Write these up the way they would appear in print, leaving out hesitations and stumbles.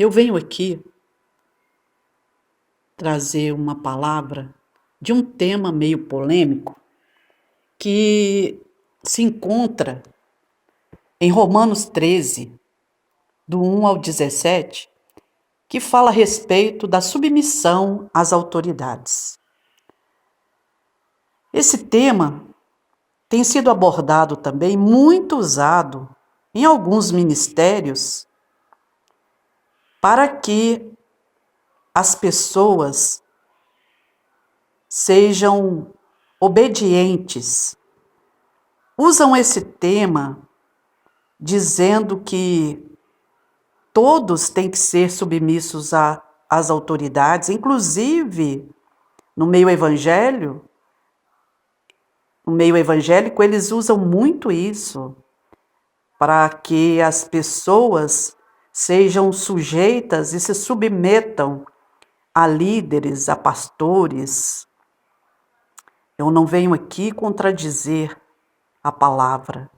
Eu venho aqui trazer uma palavra de um tema meio polêmico que se encontra em Romanos 13, do 1 ao 17, que fala a respeito da submissão às autoridades. Esse tema tem sido abordado também, muito usado em alguns ministérios, para que as pessoas sejam obedientes. Usam esse tema dizendo que todos têm que ser submissos às autoridades, inclusive no meio evangélico, eles usam muito isso, para que as pessoas sejam sujeitas e se submetam a líderes, a pastores. Eu não venho aqui contradizer a palavra.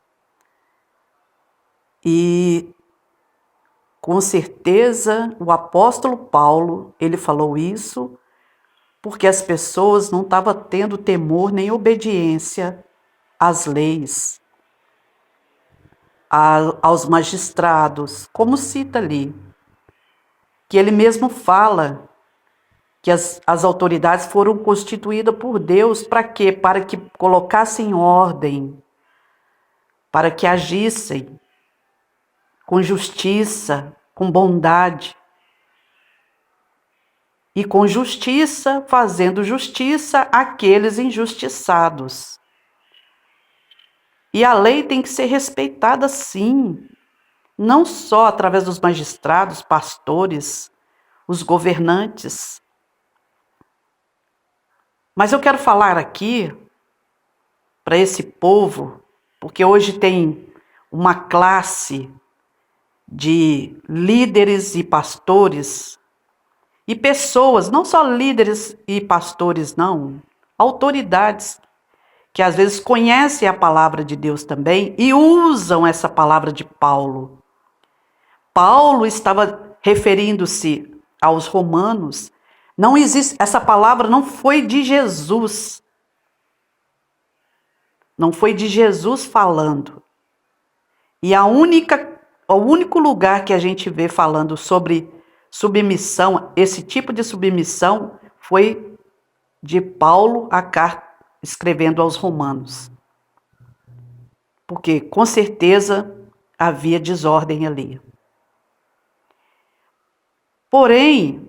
E, com certeza, o apóstolo Paulo, ele falou isso porque as pessoas não estavam tendo temor nem obediência às leis, aos magistrados, como cita ali, que ele mesmo fala que as autoridades foram constituídas por Deus para quê? Para que colocassem ordem, para que agissem com justiça, com bondade. E com justiça, fazendo justiça àqueles injustiçados. E a lei tem que ser respeitada sim, não só através dos magistrados, pastores, os governantes. Mas eu quero falar aqui para esse povo, porque hoje tem uma classe de líderes e pastores e pessoas, não só líderes e pastores, não, autoridades que às vezes conhecem a palavra de Deus também e usam essa palavra de Paulo. Paulo estava referindo-se aos romanos. Não existe, essa palavra não foi de Jesus. Não foi de Jesus falando. E o único lugar que a gente vê falando sobre submissão, esse tipo de submissão, foi de Paulo a carta escrevendo aos romanos. Porque, com certeza, havia desordem ali. Porém,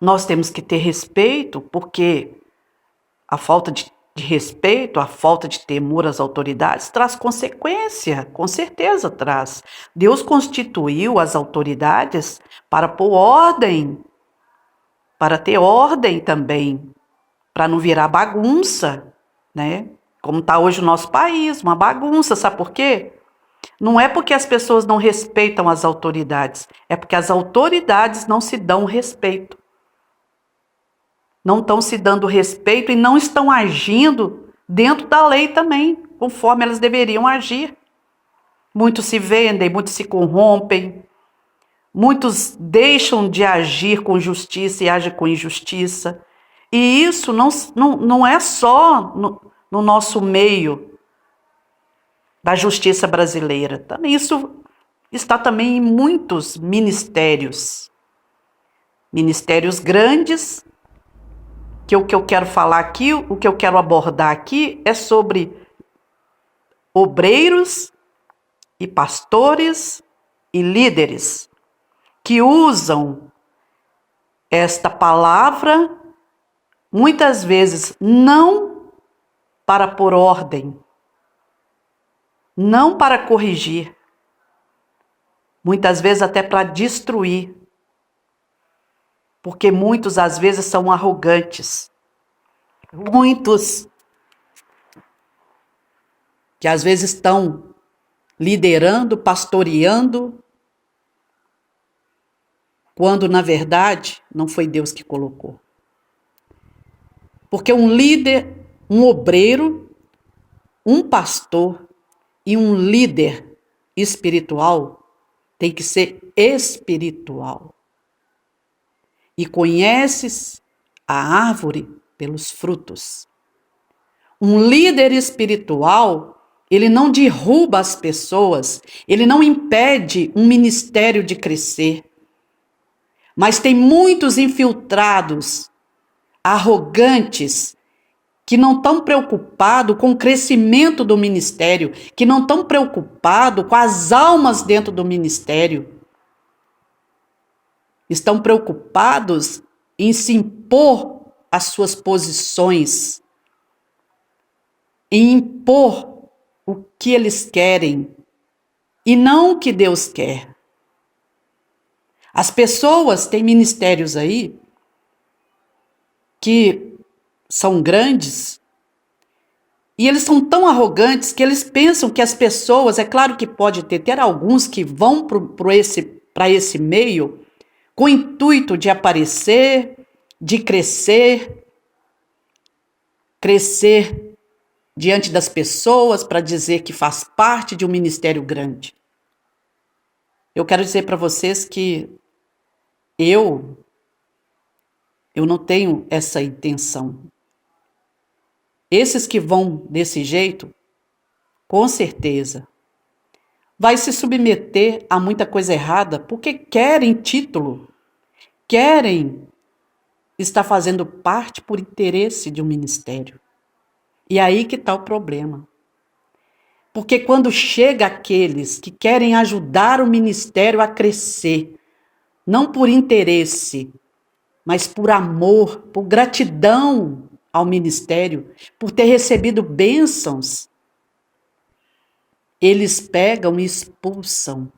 nós temos que ter respeito, porque a falta de respeito, a falta de temor às autoridades traz consequência, com certeza traz. Deus constituiu as autoridades para pôr ordem, para ter ordem também, para não virar bagunça, né? Como está hoje o nosso país, uma bagunça, sabe por quê? Não é porque as pessoas não respeitam as autoridades, é porque as autoridades não se dão respeito. Não estão se dando respeito e não estão agindo dentro da lei também, conforme elas deveriam agir. Muitos se vendem, muitos se corrompem, muitos deixam de agir com justiça e agem com injustiça. E isso não é só no nosso meio da justiça brasileira. Também isso está também em muitos ministérios. Ministérios grandes, que o que eu quero falar aqui, o que eu quero abordar aqui é sobre obreiros e pastores e líderes que usam esta palavra muitas vezes não para pôr ordem, não para corrigir, muitas vezes até para destruir. Porque muitos, às vezes, são arrogantes. Muitos que, às vezes, estão liderando, pastoreando, quando, na verdade, não foi Deus que colocou. Porque um líder, um obreiro, um pastor e um líder espiritual tem que ser espiritual. E conheces a árvore pelos frutos. Um líder espiritual, ele não derruba as pessoas, ele não impede um ministério de crescer. Mas tem muitos infiltrados, arrogantes, que não estão preocupados com o crescimento do ministério, que não estão preocupados com as almas dentro do ministério. Estão preocupados em se impor as suas posições, em impor o que eles querem e não o que Deus quer. As pessoas têm ministérios aí que são grandes e eles são tão arrogantes que eles pensam que as pessoas, é claro que pode ter alguns que vão para esse meio com o intuito de aparecer, de crescer diante das pessoas para dizer que faz parte de um ministério grande. Eu quero dizer para vocês que eu não tenho essa intenção. Esses que vão desse jeito, com certeza, vai se submeter a muita coisa errada porque querem título, querem estar fazendo parte por interesse de um ministério. E aí que está o problema. Porque quando chega aqueles que querem ajudar o ministério a crescer, não por interesse, mas por amor, por gratidão ao ministério, por ter recebido bênçãos, eles pegam e expulsam.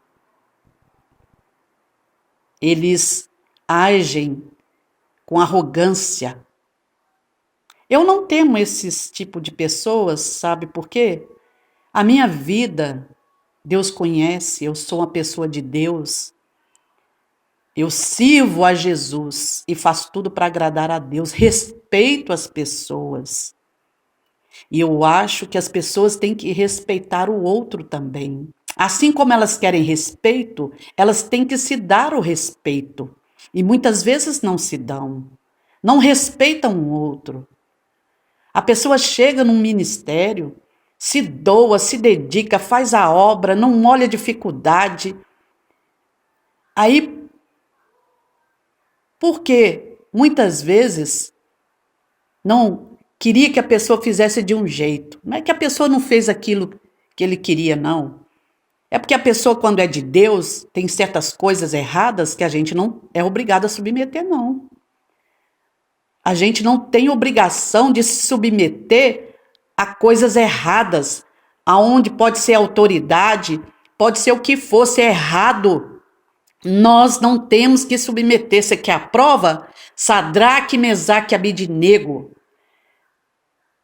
Eles agem com arrogância. Eu não temo esses tipos de pessoas, sabe por quê? A minha vida, Deus conhece, eu sou uma pessoa de Deus. Eu sirvo a Jesus e faço tudo para agradar a Deus, respeito as pessoas. E eu acho que as pessoas têm que respeitar o outro também. Assim como elas querem respeito, elas têm que se dar o respeito. E muitas vezes não se dão, não respeitam o outro. A pessoa chega num ministério, se doa, se dedica, faz a obra, não olha a dificuldade. Aí, porque muitas vezes não queria que a pessoa fizesse de um jeito. Não é que a pessoa não fez aquilo que ele queria, não. É porque a pessoa, quando é de Deus, tem certas coisas erradas que a gente não é obrigado a submeter, não. A gente não tem obrigação de se submeter a coisas erradas, aonde pode ser autoridade, pode ser o que fosse errado. Nós não temos que submeter. Você quer a prova? Sadraque, Mesaque e Abidnego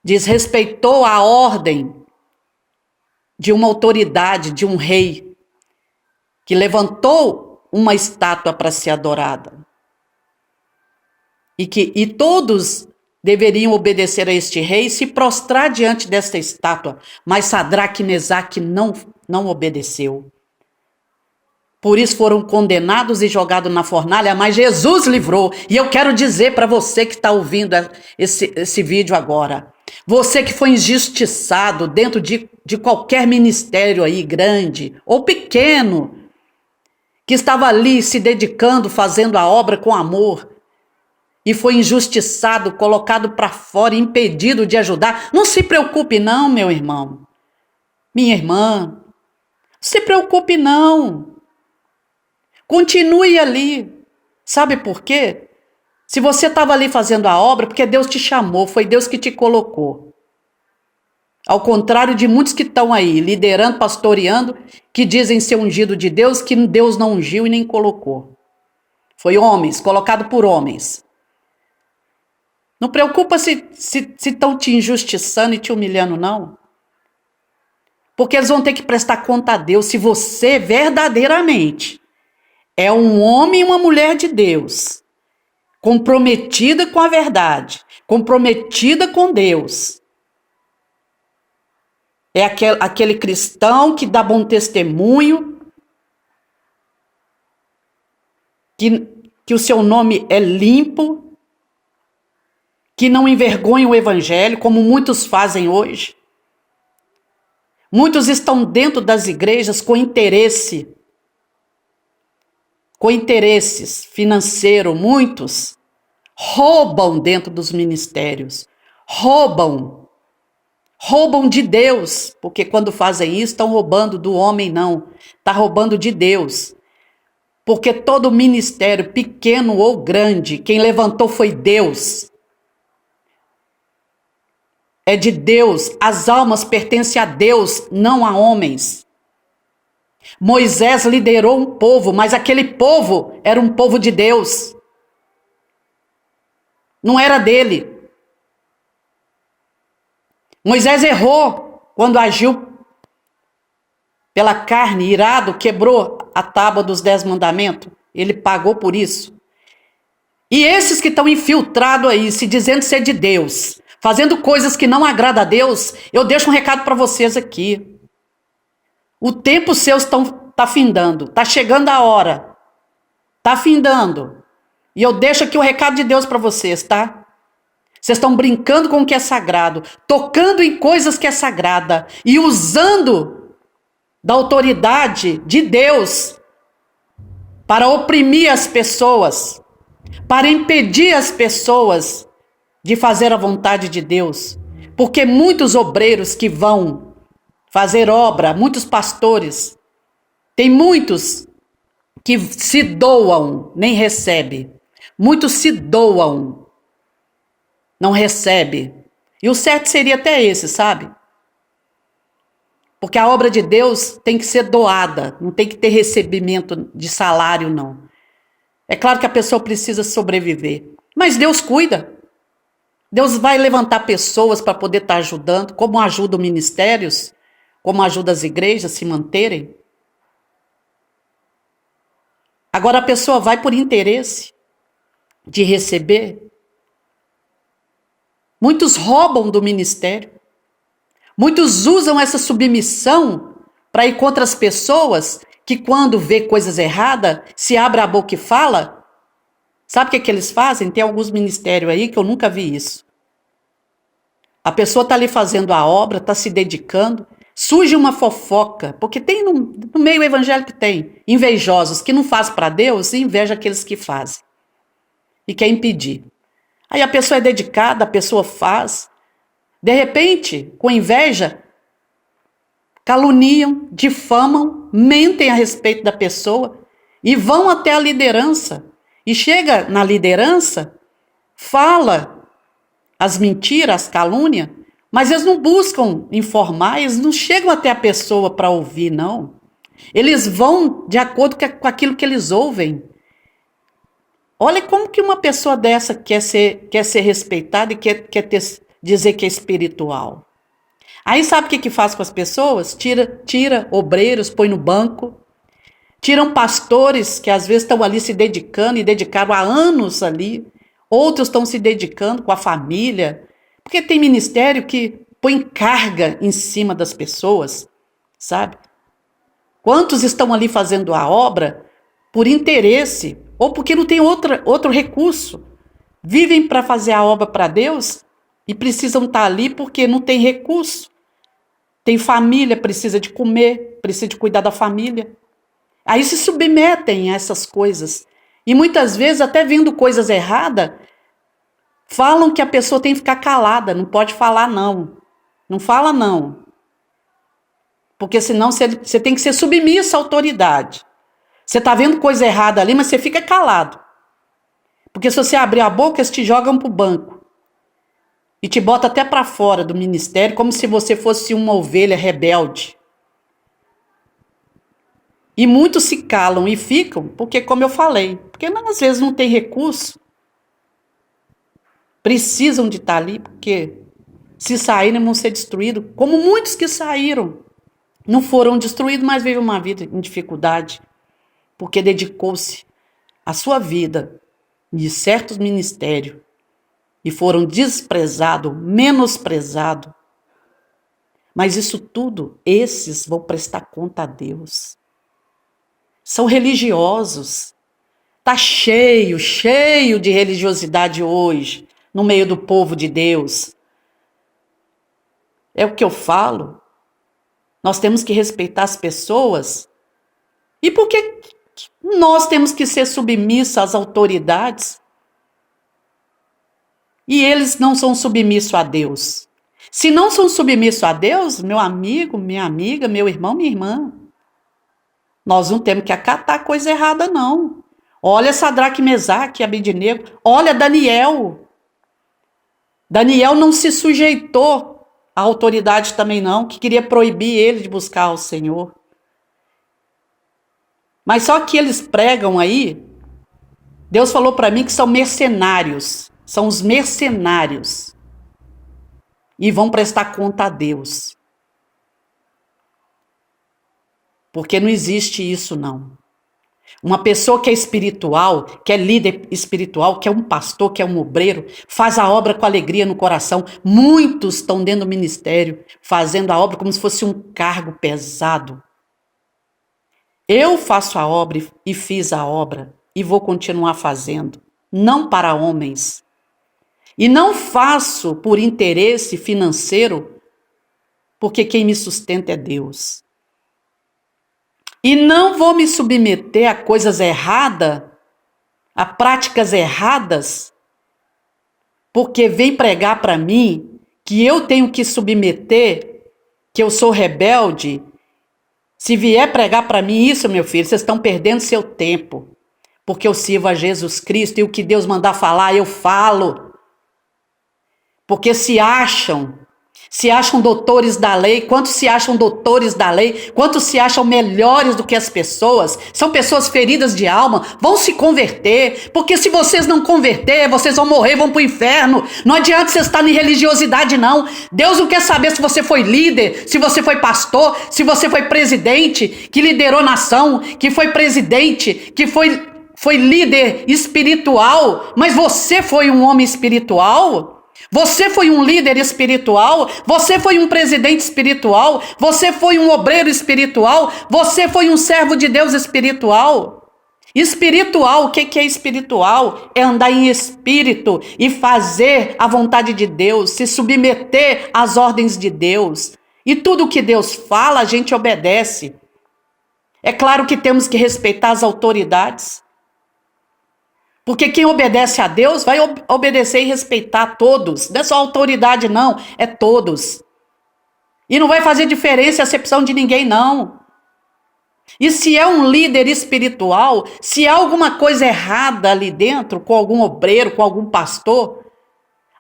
desrespeitou a ordem de uma autoridade, de um rei, que levantou uma estátua para ser adorada. E todos deveriam obedecer a este rei e se prostrar diante desta estátua. Mas Sadraque e Mesaque não obedeceu. Por isso foram condenados e jogados na fornalha, mas Jesus livrou. E eu quero dizer para você que está ouvindo esse vídeo agora, você que foi injustiçado dentro de qualquer ministério aí, grande ou pequeno, que estava ali se dedicando, fazendo a obra com amor, e foi injustiçado, colocado para fora, impedido de ajudar, não se preocupe não, meu irmão, minha irmã, não se preocupe não. Continue ali. Sabe por quê? Se você estava ali fazendo a obra, porque Deus te chamou, foi Deus que te colocou. Ao contrário de muitos que estão aí, liderando, pastoreando, que dizem ser ungido de Deus, que Deus não ungiu e nem colocou. Foi homens, colocado por homens. Não preocupa se estão te injustiçando e te humilhando, não. Porque eles vão ter que prestar conta a Deus se você verdadeiramente é um homem e uma mulher de Deus, comprometida com a verdade, comprometida com Deus. É aquele cristão que dá bom testemunho, que o seu nome é limpo, que não envergonha o evangelho, como muitos fazem hoje. Muitos estão dentro das igrejas com interesses financeiros, muitos roubam dentro dos ministérios, roubam de Deus, porque quando fazem isso estão roubando do homem, não, está roubando de Deus, porque todo ministério, pequeno ou grande, quem levantou foi Deus, é de Deus, as almas pertencem a Deus, não a homens. Moisés liderou um povo, mas aquele povo era um povo de Deus, não era dele. Moisés errou quando agiu pela carne, irado, quebrou a tábua dos 10 mandamentos. Ele pagou por isso. E esses que estão infiltrados aí, se dizendo ser de Deus, fazendo coisas que não agradam a Deus, eu deixo um recado para vocês aqui. O tempo seu está findando, está chegando a hora, está findando. E eu deixo aqui o recado de Deus para vocês, tá? Vocês estão brincando com o que é sagrado, tocando em coisas que é sagrada e usando da autoridade de Deus para oprimir as pessoas, para impedir as pessoas de fazer a vontade de Deus. Porque muitos obreiros que vão fazer obra, muitos pastores, tem muitos que se doam, nem recebem. Muitos se doam, não recebe. E o certo seria até esse, sabe? Porque a obra de Deus tem que ser doada, não tem que ter recebimento de salário, não. É claro que a pessoa precisa sobreviver, mas Deus cuida. Deus vai levantar pessoas para poder estar ajudando, como ajuda os ministérios, como ajuda as igrejas a se manterem. Agora a pessoa vai por interesse de receber. Muitos roubam do ministério. Muitos usam essa submissão para ir contra as pessoas que quando vê coisas erradas, se abre a boca e fala. Sabe o que eles fazem? Tem alguns ministérios aí que eu nunca vi isso. A pessoa está ali fazendo a obra, está se dedicando, surge uma fofoca, porque tem no meio evangélico tem invejosos que não fazem para Deus e inveja aqueles que fazem. E quer impedir. Aí a pessoa é dedicada, a pessoa faz. De repente, com inveja, caluniam, difamam, mentem a respeito da pessoa e vão até a liderança. E chega na liderança, fala as mentiras, as calúnias, mas eles não buscam informar, eles não chegam até a pessoa para ouvir, não. Eles vão de acordo com aquilo que eles ouvem. Olha como que uma pessoa dessa quer ser respeitada e quer dizer que é espiritual. Aí sabe o que faz com as pessoas? Tira obreiros, põe no banco. Tiram pastores que às vezes estão ali se dedicando e dedicaram há anos ali. Outros estão se dedicando com a família. Porque tem ministério que põe carga em cima das pessoas, sabe? Quantos estão ali fazendo a obra por interesse ou porque não tem outro recurso? Vivem para fazer a obra para Deus e precisam estar ali porque não tem recurso. Tem família, precisa de comer, precisa de cuidar da família. Aí se submetem a essas coisas. E muitas vezes, até vendo coisas erradas, falam que a pessoa tem que ficar calada, não pode falar não. Não fala não. Porque senão você tem que ser submisso à autoridade. Você está vendo coisa errada ali, mas você fica calado. Porque se você abrir a boca, eles te jogam para o banco. E te bota até para fora do ministério, como se você fosse uma ovelha rebelde. E muitos se calam e ficam, porque como eu falei, porque às vezes não tem recurso. Precisam de estar ali, porque se saírem vão ser destruídos. Como muitos que saíram, não foram destruídos, mas vivem uma vida em dificuldade. Porque dedicou-se a sua vida de certos ministérios e foram desprezados, menosprezados. Mas isso tudo, esses vão prestar conta a Deus. São religiosos, Tá cheio, cheio de religiosidade hoje, no meio do povo de Deus. É o que eu falo. Nós temos que respeitar as pessoas. E por que nós temos que ser submissos às autoridades? E eles não são submissos a Deus. Se não são submissos a Deus, meu amigo, minha amiga, meu irmão, minha irmã, nós não temos que acatar coisa errada, não. Olha Sadraque, Mesaque e Abednego. Olha Daniel. Daniel não se sujeitou à autoridade também não, que queria proibir ele de buscar ao Senhor. Mas só que eles pregam aí, Deus falou para mim que são mercenários. São os mercenários. E vão prestar conta a Deus. Porque não existe isso não. Uma pessoa que é espiritual, que é líder espiritual, que é um pastor, que é um obreiro, faz a obra com alegria no coração. Muitos estão dentro do ministério, fazendo a obra como se fosse um cargo pesado. Eu faço a obra e fiz a obra e vou continuar fazendo, não para homens. E não faço por interesse financeiro, porque quem me sustenta é Deus. E não vou me submeter a coisas erradas, a práticas erradas, porque vem pregar para mim que eu tenho que submeter, que eu sou rebelde. Se vier pregar para mim isso, meu filho, vocês estão perdendo seu tempo, porque eu sirvo a Jesus Cristo e o que Deus mandar falar, eu falo. Porque se acham doutores da lei, quantos se acham doutores da lei, quantos se acham melhores do que as pessoas, são pessoas feridas de alma, vão se converter, porque se vocês não converter, vocês vão morrer, vão para o inferno, não adianta vocês estarem em religiosidade não, Deus não quer saber se você foi líder, se você foi pastor, se você foi presidente, que liderou nação, que foi presidente, que foi líder espiritual, mas você foi um homem espiritual? Você foi um líder espiritual, você foi um presidente espiritual, você foi um obreiro espiritual, você foi um servo de Deus espiritual. Espiritual, o que é espiritual? É andar em espírito e fazer a vontade de Deus, se submeter às ordens de Deus. E tudo que Deus fala, a gente obedece. É claro que temos que respeitar as autoridades. Porque quem obedece a Deus vai obedecer e respeitar todos. Não é só autoridade, não. É todos. E não vai fazer diferença a acepção de ninguém, não. E se é um líder espiritual, se há alguma coisa errada ali dentro, com algum obreiro, com algum pastor,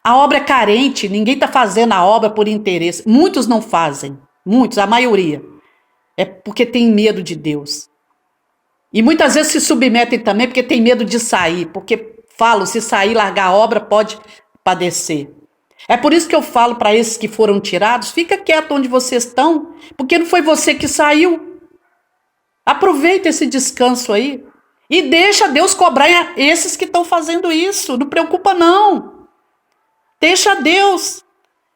a obra é carente, ninguém está fazendo a obra por interesse. Muitos não fazem. Muitos, a maioria. É porque tem medo de Deus. E muitas vezes se submetem também porque tem medo de sair, porque falo, se sair, largar a obra, pode padecer. É por isso que eu falo para esses que foram tirados, fica quieto onde vocês estão, porque não foi você que saiu. Aproveita esse descanso aí e deixa Deus cobrar esses que estão fazendo isso, não preocupa não. Deixa Deus.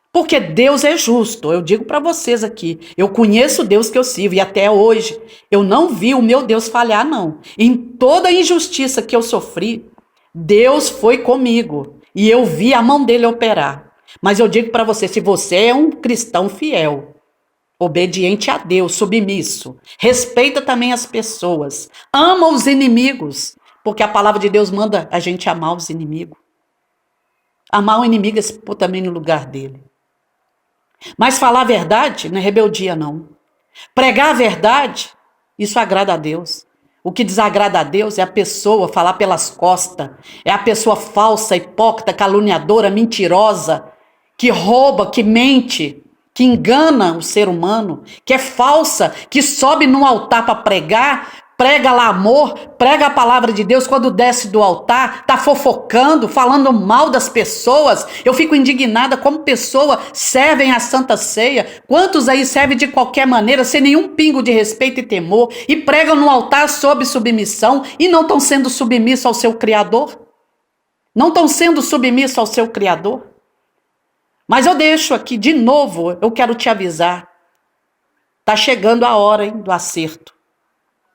Porque Deus é justo, eu digo para vocês aqui, eu conheço o Deus que eu sirvo e até hoje eu não vi o meu Deus falhar não. Em toda a injustiça que eu sofri, Deus foi comigo e eu vi a mão dele operar. Mas eu digo para você, se você é um cristão fiel, obediente a Deus, submisso, respeita também as pessoas, ama os inimigos, porque a palavra de Deus manda a gente amar os inimigos. Amar o inimigo é se pôr também no lugar dele. Mas falar a verdade não é rebeldia, não. Pregar a verdade, isso agrada a Deus. O que desagrada a Deus é a pessoa falar pelas costas. É a pessoa falsa, hipócrita, caluniadora, mentirosa, que rouba, que mente, que engana o ser humano, que é falsa, que sobe num altar para pregar, prega lá amor, prega a palavra de Deus, quando desce do altar, tá fofocando, falando mal das pessoas. Eu fico indignada como pessoas servem a Santa Ceia. Quantos aí servem de qualquer maneira, sem nenhum pingo de respeito e temor, e pregam no altar sob submissão, e não estão sendo submissos ao seu Criador? Não estão sendo submissos ao seu Criador? Mas eu deixo aqui, de novo, eu quero te avisar. Tá chegando a hora, hein, do acerto.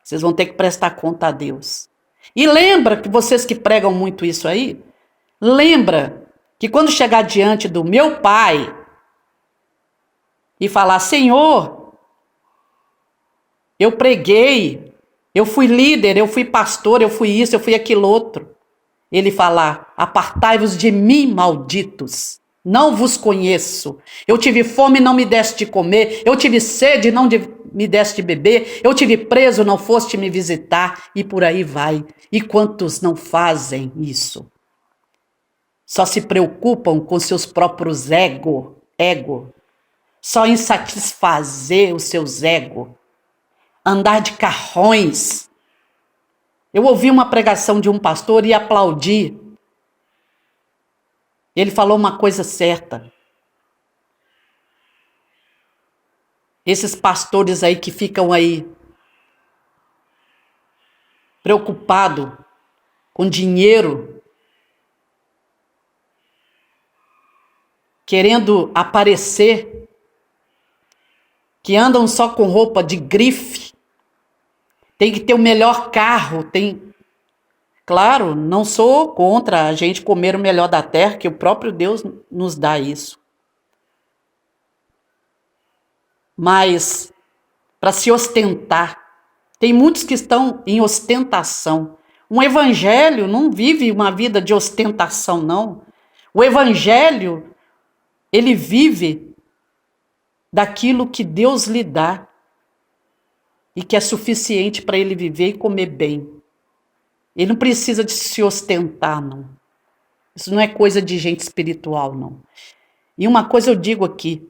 Vocês vão ter que prestar conta a Deus. E lembra que vocês que pregam muito isso aí, lembra que quando chegar diante do meu Pai e falar, Senhor, eu preguei, eu fui líder, eu fui pastor, eu fui isso, eu fui aquilo outro. Ele falar, apartai-vos de mim, malditos, não vos conheço. Eu tive fome e não me deste de comer, eu tive sede e não me deste de beber, eu tive preso, não foste me visitar, e por aí vai. E quantos não fazem isso? Só se preocupam com seus próprios ego, só em satisfazer os seus ego, andar de carrões. Eu ouvi uma pregação de um pastor e aplaudi. Ele falou uma coisa certa. Esses pastores aí que ficam aí preocupados com dinheiro, querendo aparecer, que andam só com roupa de grife, tem que ter o melhor carro, tem... Claro, não sou contra a gente comer o melhor da terra, que o próprio Deus nos dá isso. Mas para se ostentar, tem muitos que estão em ostentação. Um evangelho não vive uma vida de ostentação, não. O evangelho, ele vive daquilo que Deus lhe dá e que é suficiente para ele viver e comer bem. Ele não precisa de se ostentar, não. Isso não é coisa de gente espiritual, não. E uma coisa eu digo aqui,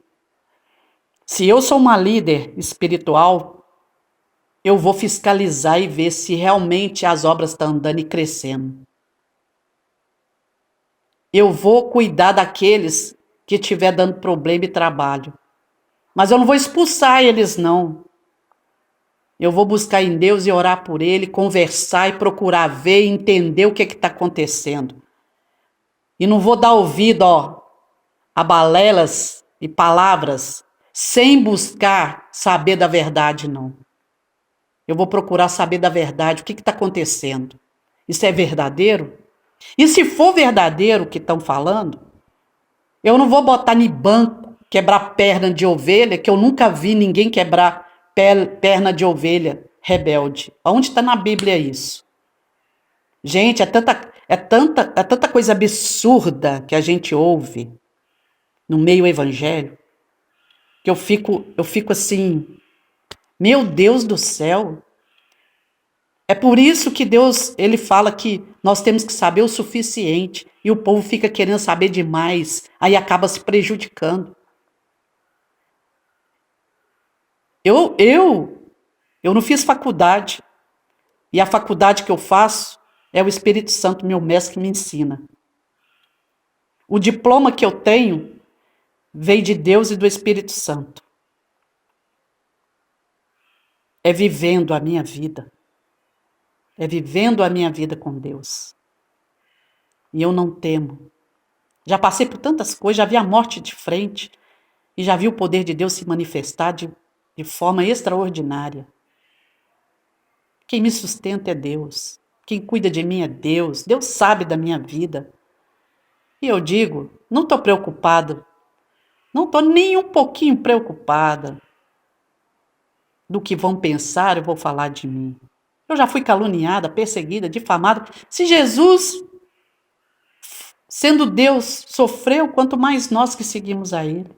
se eu sou uma líder espiritual, eu vou fiscalizar e ver se realmente as obras estão andando e crescendo. Eu vou cuidar daqueles que estiver dando problema e trabalho. Mas eu não vou expulsar eles, não. Eu vou buscar em Deus e orar por ele, conversar e procurar ver e entender o que está acontecendo. E não vou dar ouvido a balelas e palavras sem buscar saber da verdade, não. Eu vou procurar saber da verdade, o que está acontecendo. Isso é verdadeiro? E se for verdadeiro o que estão falando, eu não vou botar em banco, quebrar perna de ovelha, que eu nunca vi ninguém quebrar perna de ovelha rebelde. Onde está na Bíblia isso? Gente, é tanta coisa absurda que a gente ouve no meio evangélico, que eu fico assim, meu Deus do céu. É por isso que Deus, ele fala que nós temos que saber o suficiente e o povo fica querendo saber demais, aí acaba se prejudicando. Eu não fiz faculdade, e a faculdade que eu faço é o Espírito Santo, meu mestre, que me ensina. O diploma que eu tenho veio de Deus e do Espírito Santo. É vivendo a minha vida. É vivendo a minha vida com Deus. E eu não temo. Já passei por tantas coisas, já vi a morte de frente e já vi o poder de Deus se manifestar de forma extraordinária. Quem me sustenta é Deus. Quem cuida de mim é Deus. Deus sabe da minha vida. E eu digo, não estou preocupada. Não estou nem um pouquinho preocupada do que vão pensar e vou falar de mim. Eu já fui caluniada, perseguida, difamada. Se Jesus, sendo Deus, sofreu, quanto mais nós que seguimos a Ele.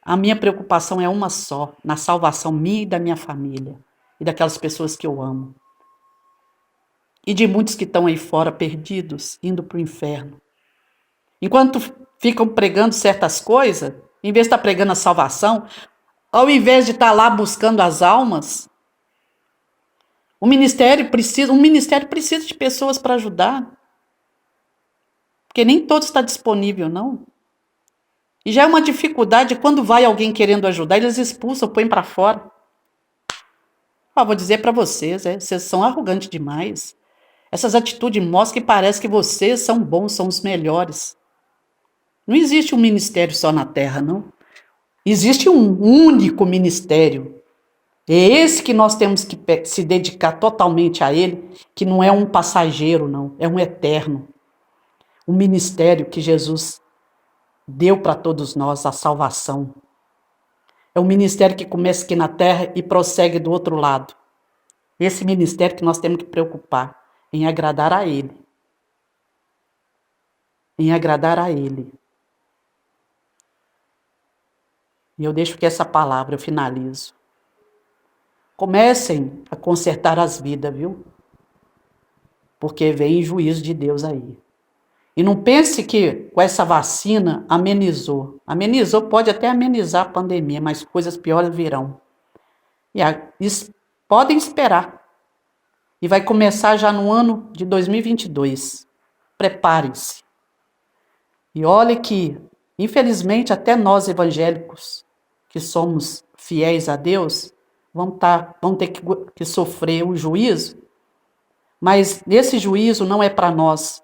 A minha preocupação é uma só, na salvação minha e da minha família. E daquelas pessoas que eu amo. E de muitos que estão aí fora perdidos, indo para o inferno. Enquanto ficam pregando certas coisas, em vez de estar pregando a salvação, ao invés de estar lá buscando as almas, um ministério precisa de pessoas para ajudar. Porque nem todo está disponível, não. E já é uma dificuldade, quando vai alguém querendo ajudar, eles expulsam, põem para fora. Vou dizer para vocês, vocês são arrogantes demais. Essas atitudes mostram que parece que vocês são bons, são os melhores. Não existe um ministério só na terra, não. Existe um único ministério. É esse que nós temos que se dedicar totalmente a ele, que não é um passageiro, não, é um eterno. O ministério que Jesus deu para todos nós, a salvação. É um ministério que começa aqui na terra e prossegue do outro lado. Esse ministério que nós temos que preocupar em agradar a ele. Em agradar a ele. E eu deixo que essa palavra eu finalizo. Comecem a consertar as vidas, viu? Porque vem juízo de Deus aí. E não pense que com essa vacina amenizou. Amenizou, pode até amenizar a pandemia, mas coisas piores virão. Podem esperar. E vai começar já no ano de 2022. Preparem-se. E olhe que, infelizmente, até nós evangélicos, que somos fiéis a Deus, vão ter que sofrer o juízo. Mas esse juízo não é para nós.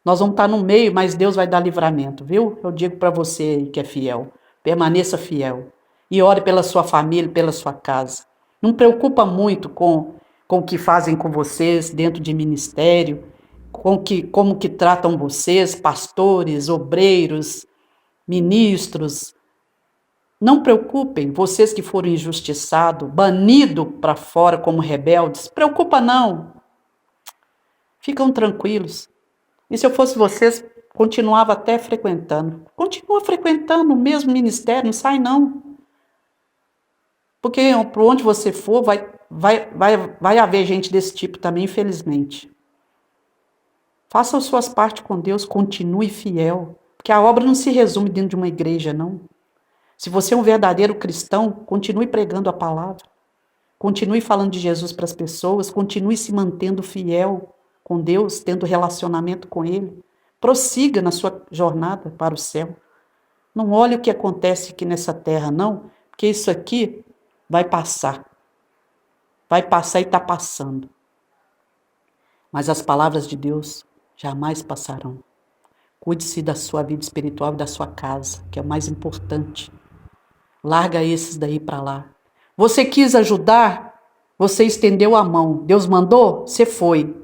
Nós vamos estar no meio, mas Deus vai dar livramento, viu? Eu digo para você aí que é fiel, permaneça fiel. E ore pela sua família, pela sua casa. Não preocupa muito com o que fazem com vocês dentro de ministério, como que tratam vocês, pastores, obreiros, ministros. Não preocupem, vocês que foram injustiçados, banidos para fora como rebeldes. Preocupa não. Ficam tranquilos. E se eu fosse vocês, continuava até frequentando. Continua frequentando o mesmo ministério, não sai não. Porque por onde você for, vai haver gente desse tipo também, infelizmente. Faça as suas partes com Deus, continue fiel. Porque a obra não se resume dentro de uma igreja, não. Se você é um verdadeiro cristão, continue pregando a palavra. Continue falando de Jesus para as pessoas, continue se mantendo fiel com Deus, tendo relacionamento com Ele. Prossiga na sua jornada para o céu. Não olhe o que acontece aqui nessa terra, não, porque isso aqui vai passar. Vai passar e está passando. Mas as palavras de Deus jamais passarão. Cuide-se da sua vida espiritual e da sua casa, que é o mais importante. Larga esses daí para lá. Você quis ajudar, você estendeu a mão. Deus mandou, você foi.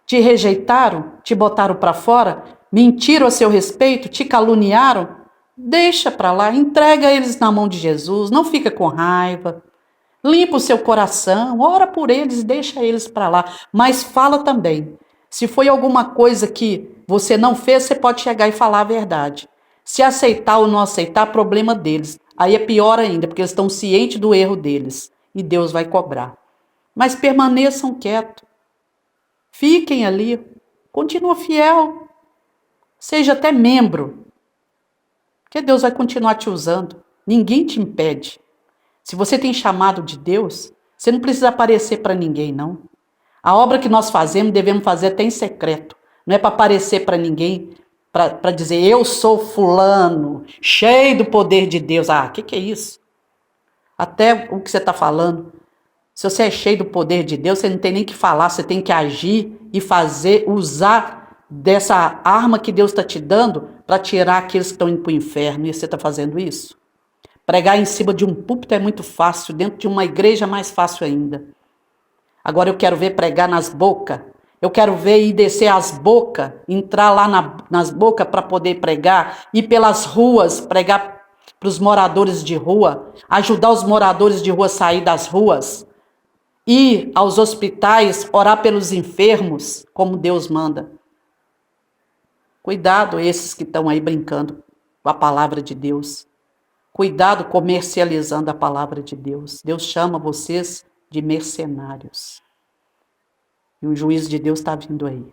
Te rejeitaram, te botaram para fora, mentiram a seu respeito, te caluniaram. Deixa para lá, entrega eles na mão de Jesus, não fica com raiva. Limpa o seu coração, ora por eles, deixa eles para lá. Mas fala também. Se foi alguma coisa que você não fez, você pode chegar e falar a verdade. Se aceitar ou não aceitar, problema deles. Aí é pior ainda, porque eles estão cientes do erro deles. E Deus vai cobrar. Mas permaneçam quietos. Fiquem ali. Continua fiel. Seja até membro. Porque Deus vai continuar te usando. Ninguém te impede. Se você tem chamado de Deus, você não precisa aparecer para ninguém, não. A obra que nós fazemos, devemos fazer até em secreto. Não é para aparecer para ninguém, para dizer, eu sou fulano, cheio do poder de Deus. Ah, o que é isso? Até o que você está falando. Se você é cheio do poder de Deus, você não tem nem que falar, você tem que agir e fazer, usar dessa arma que Deus está te dando para tirar aqueles que estão indo para o inferno. E você está fazendo isso? Pregar em cima de um púlpito é muito fácil, dentro de uma igreja é mais fácil ainda. Agora eu quero ver pregar nas bocas. Eu quero ver ir descer as bocas, entrar lá nas bocas para poder pregar, ir pelas ruas, pregar para os moradores de rua, ajudar os moradores de rua a sair das ruas, ir aos hospitais, orar pelos enfermos, como Deus manda. Cuidado esses que estão aí brincando com a palavra de Deus. Cuidado comercializando a palavra de Deus. Deus chama vocês de mercenários. E o juízo de Deus está vindo aí.